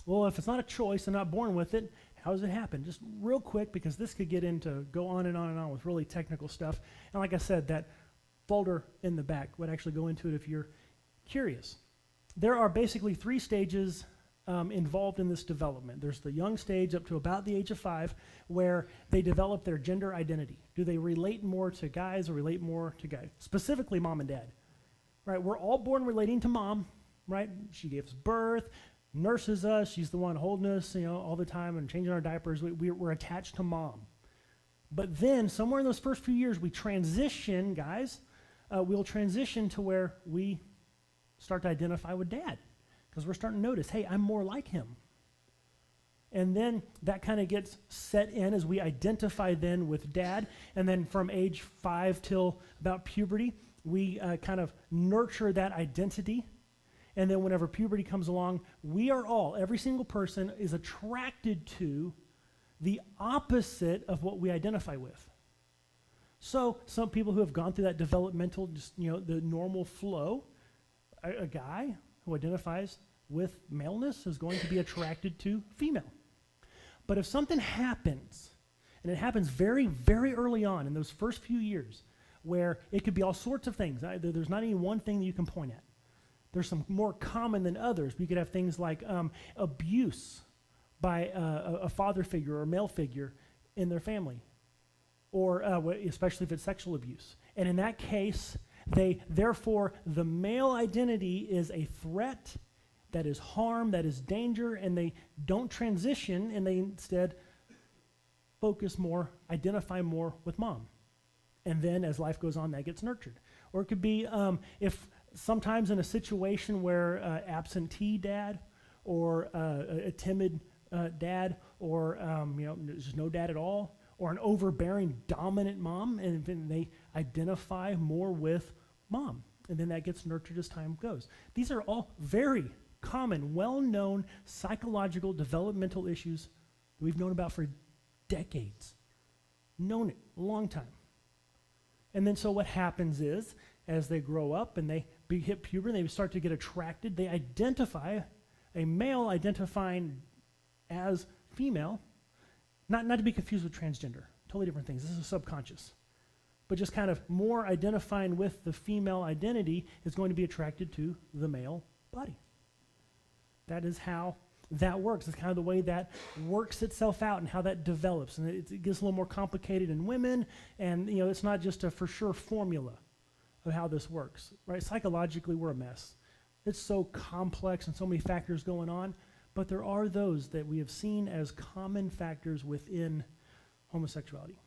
Well, if it's not a choice and not born with it, how does it happen? Just real quick, because this could get into go on and on and on with really technical stuff. And like I said, that folder in the back would actually go into it if you're curious. There are basically 3 stages involved in this development. There's the young stage up to about the age of 5, where they develop their gender identity. Do they relate more to guys or relate more to guys? Specifically, mom and dad. Right? We're all born relating to mom, right? She gave us birth, nurses us. She's the one holding us, all the time and changing our diapers. We're attached to mom. But then, somewhere in those first few years, we transition, guys. We'll transition to where we start to identify with dad, because we're starting to notice, hey, I'm more like him. And then that kind of gets set in as we identify then with dad. And then from age 5 till about puberty, we kind of nurture that identity. And then whenever puberty comes along, every single person is attracted to the opposite of what we identify with. So some people who have gone through that developmental, the normal flow, a guy who identifies with maleness is going to be attracted to female. But if something happens, and it happens very, very early on in those first few years, where it could be all sorts of things. There's not any one thing that you can point at. There's some more common than others. We could have things like abuse by a father figure or a male figure in their family, or especially if it's sexual abuse. And in that case, therefore, the male identity is a threat, that is harm, that is danger, and they don't transition, and they instead focus more, identify more with mom. And then as life goes on, that gets nurtured. Or it could be if sometimes in a situation where absentee dad, or a timid dad, or there's just no dad at all, or an overbearing dominant mom, and then they identify more with mom. And then that gets nurtured as time goes. These are all very common, well-known psychological developmental issues that we've known about for decades. Known it a long time. And then so what happens is, as they grow up and they hit puberty, they start to get attracted, they identify, a male identifying as female, not to be confused with transgender, totally different things. This is subconscious. But just kind of more identifying with the female identity is going to be attracted to the male body. That is how that works. It's kind of the way that works itself out and how that develops. And it gets a little more complicated in women, and it's not just a for sure formula of how this works, right? Psychologically, we're a mess. It's so complex and so many factors going on, but there are those that we have seen as common factors within homosexuality.